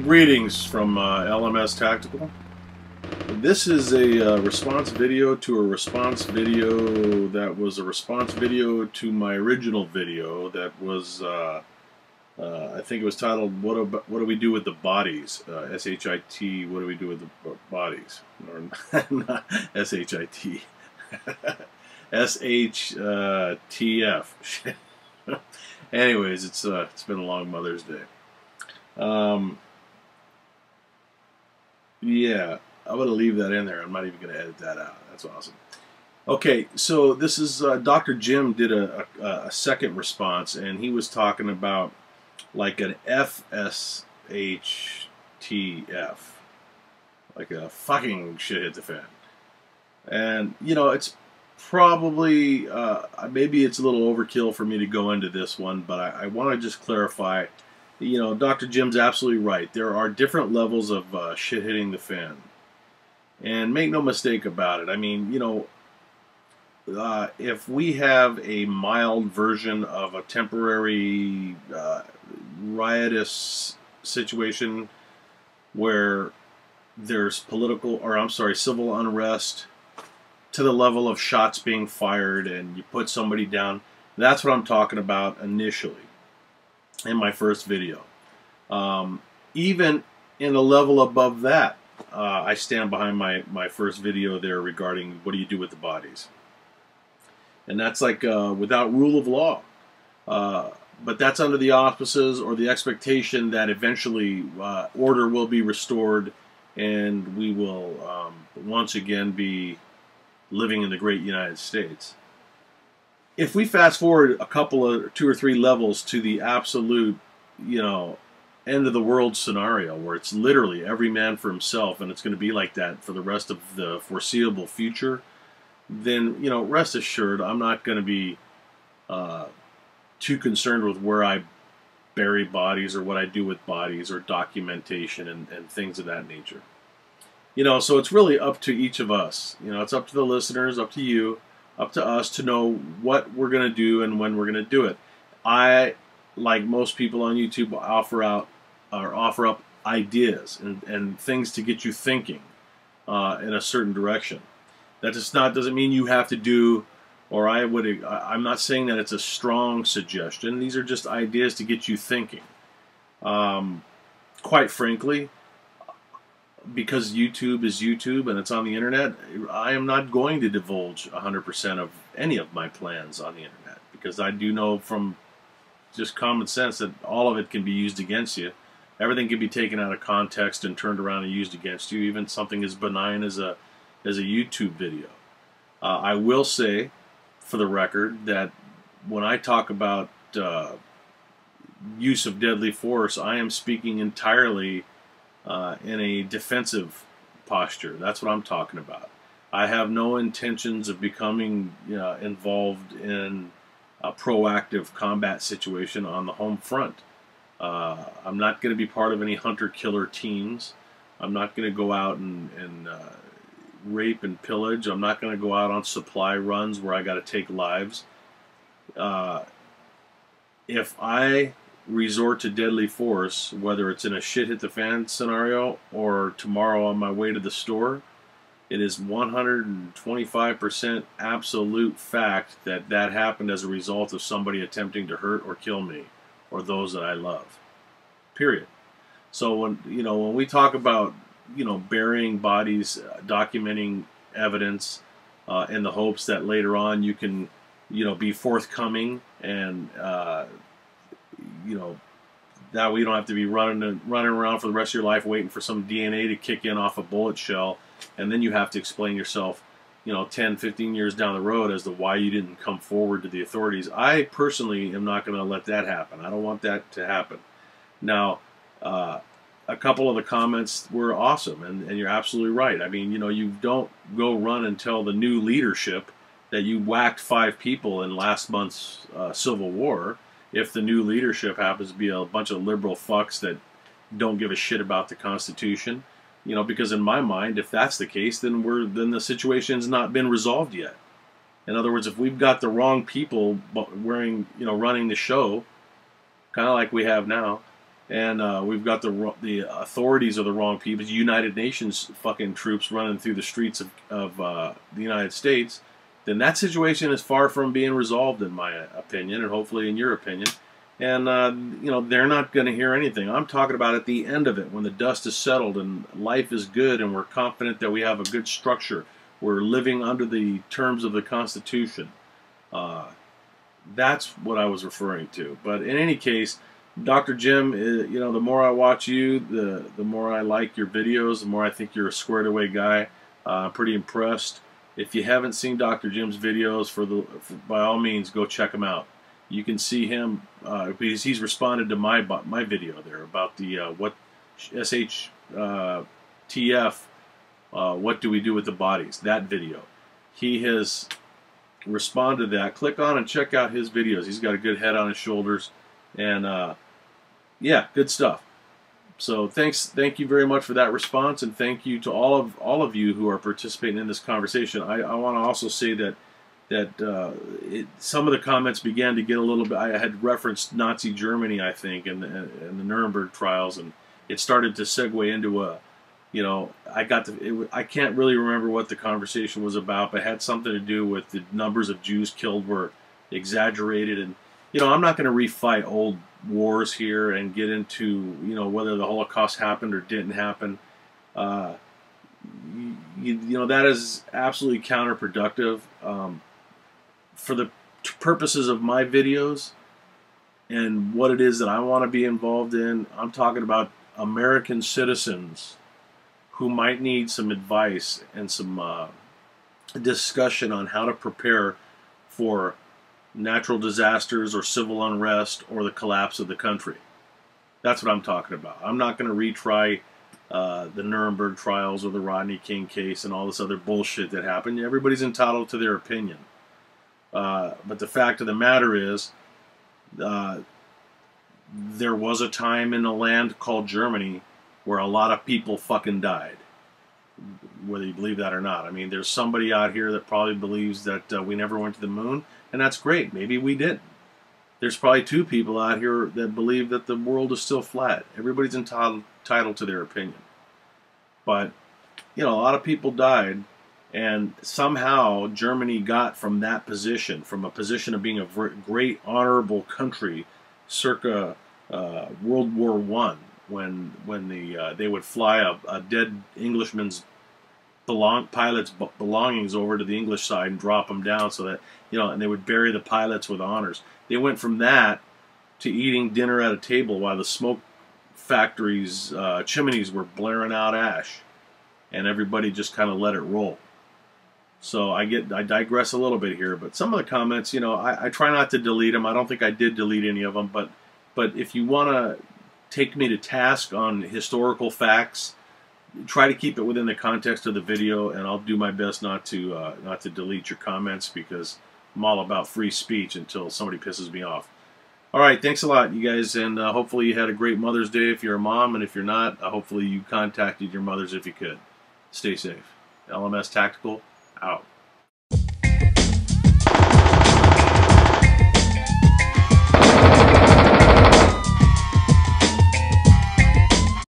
Greetings from LMS Tactical. This is a response video to a response video that was a response video to my original video that was, I think it was titled, What do we do with the bodies? S-H-I-T, what do we do with the bodies? Or not S-H-I-T. S-H-T-F. Anyways, it's been a long Mother's Day. Yeah, I'm going to leave that in there. I'm not even going to edit that out. That's awesome. Okay, so this is Dr. Jim did a second response, and he was talking about like an FSHTF, like a fucking shit hit the fan. And, you know, it's probably, maybe it's a little overkill for me to go into this one, but I want to just clarify. You know, Dr. Jim's absolutely right. There are different levels of shit hitting the fan. And make no mistake about it. I mean, you know, if we have a mild version of a temporary riotous situation where there's civil unrest to the level of shots being fired and you put somebody down, that's what I'm talking about initially in my first video. Even in a level above that, I stand behind my first video there regarding what do you do with the bodies. And that's like without rule of law. But that's under the auspices or the expectation that eventually order will be restored and we will once again be living in the great United States. If we fast forward a couple of 2 or 3 levels to the absolute, you know, end of the world scenario where it's literally every man for himself and it's going to be like that for the rest of the foreseeable future, then, you know, rest assured I'm not going to be too concerned with where I bury bodies or what I do with bodies or documentation and things of that nature. You know, so it's really up to each of us. You know, it's up to the listeners, up to you, up to us to know what we're going to do and when we're going to do it. I, like most people on YouTube, offer up ideas and things to get you thinking in a certain direction. That doesn't mean you have to do, or I'm not saying that it's a strong suggestion. These are just ideas to get you thinking. Quite frankly, because YouTube is YouTube and it's on the internet, I am not going to divulge 100% of any of my plans on the internet, because I do know from just common sense that all of it can be used against you. Everything can be taken out of context and turned around and used against you, even something as benign as a YouTube video. I will say, for the record, that when I talk about use of deadly force, I am speaking entirely in a defensive posture. That's what I'm talking about. I have no intentions of becoming involved in a proactive combat situation on the home front. I'm not going to be part of any hunter-killer teams. I'm not going to go out and rape and pillage. I'm not going to go out on supply runs where I got to take lives. If I resort to deadly force, whether it's in a shit hit the fan scenario or tomorrow on my way to the store, it is 125% absolute fact that that happened as a result of somebody attempting to hurt or kill me or those that I love. Period. So when we talk about burying bodies, documenting evidence in the hopes that later on you can be forthcoming and that way you don't have to be running around for the rest of your life waiting for some DNA to kick in off a bullet shell, and then you have to explain yourself 10, 15 years down the road as to why you didn't come forward to the authorities. I personally am not going to let that happen. I don't want that to happen. Now, a couple of the comments were awesome, and you're absolutely right. I mean, you don't go run and tell the new leadership that you whacked 5 people in last month's Civil War if the new leadership happens to be a bunch of liberal fucks that don't give a shit about the Constitution. Because in my mind, if that's the case, then the situation's not been resolved yet. In other words, if we've got the wrong people running the show, kind of like we have now, and we've got the authorities are the wrong people, United Nations fucking troops running through the streets of the United States, then that situation is far from being resolved, in my opinion, and hopefully in your opinion. And, you know, they're not going to hear anything. I'm talking about at the end of it, when the dust is settled and life is good and we're confident that we have a good structure. We're living under the terms of the Constitution. That's what I was referring to. But in any case, Dr. Jim, you know, the more I watch you, the more I like your videos, the more I think you're a squared away guy. I'm pretty impressed. If you haven't seen Dr. Jim's videos, by all means, go check them out. You can see him because he's responded to my video there about the what SHTF, what do we do with the bodies? That video. He has responded to that. Click on and check out his videos. He's got a good head on his shoulders, and yeah, good stuff. So thank you very much for that response, and thank you to all of you who are participating in this conversation. I want to also say that some of the comments began to get a little bit. I had referenced Nazi Germany, I think, and the Nuremberg trials, and it started to segue into a, you know, I can't really remember what the conversation was about, but it had something to do with the numbers of Jews killed were exaggerated, and you know, I'm not going to refight old wars here and get into, you know, whether the Holocaust happened or didn't happen. You know, that is absolutely counterproductive. For the purposes of my videos and what it is that I want to be involved in, I'm talking about American citizens who might need some advice and some discussion on how to prepare for natural disasters or civil unrest or the collapse of the country. That's what I'm talking about. I'm not going to retry the Nuremberg trials or the Rodney King case and all this other bullshit that happened. Everybody's entitled to their opinion. But the fact of the matter is, there was a time in a land called Germany where a lot of people fucking died. Whether you believe that or not. I mean, there's somebody out here that probably believes that we never went to the moon, and that's great. Maybe we didn't. There's probably two people out here that believe that the world is still flat. Everybody's entitled to their opinion. But, you know, a lot of people died, and somehow Germany got from that position, from a position of being a great, honorable country, circa World War I, when they would fly a dead Englishman's pilot's belongings over to the English side and drop them down, so that, you know, and they would bury the pilots with honors. They went from that to eating dinner at a table while the smoke factories' chimneys were blaring out ash, and everybody just kind of let it roll. So I digress a little bit here, but some of the comments, you know, I try not to delete them. I don't think I did delete any of them, but if you want to take me to task on historical facts, try to keep it within the context of the video, and I'll do my best not to delete your comments, because I'm all about free speech until somebody pisses me off. All right, thanks a lot, you guys, and hopefully you had a great Mother's Day if you're a mom, and if you're not, hopefully you contacted your mothers if you could. Stay safe. LMS Tactical, out.